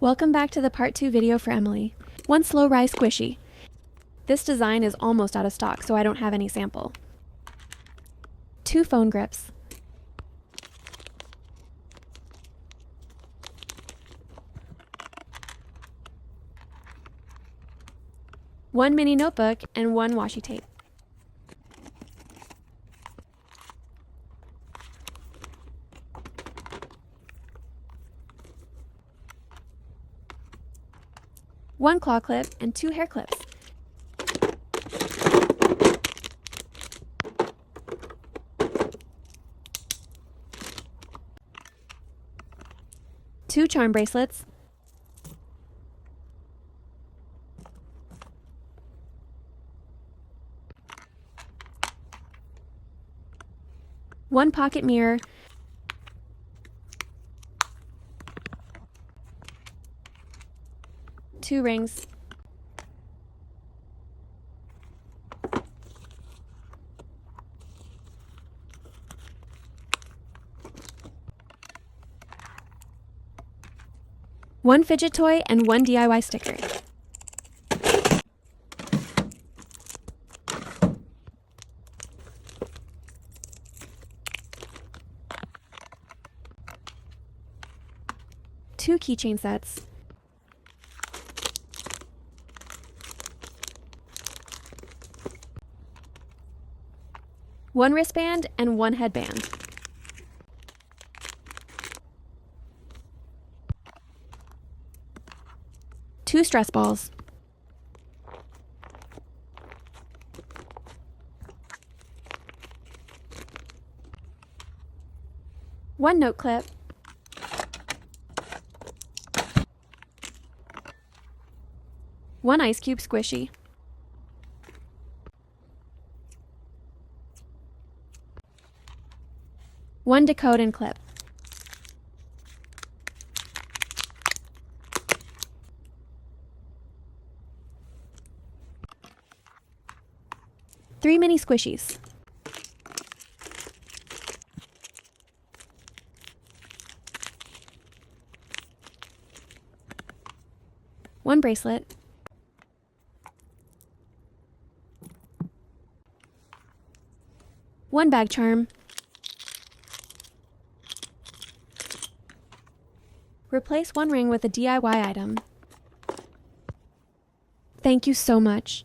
Welcome back to the part 2 video for Emily. One slow rise squishy. This design is almost out of stock, so I don't have any sample. 2 phone grips. 1 mini notebook and 1 washi tape. One claw clip and 2 hair clips. Two charm bracelets. One pocket mirror. Two rings. One fidget toy and 1 DIY sticker. Two keychain sets. One wristband and 1 headband. Two stress balls. One note clip. One ice cube squishy. One decode and clip. Three mini squishies. One bracelet. One bag charm. Replace one ring with a DIY item. Thank you so much.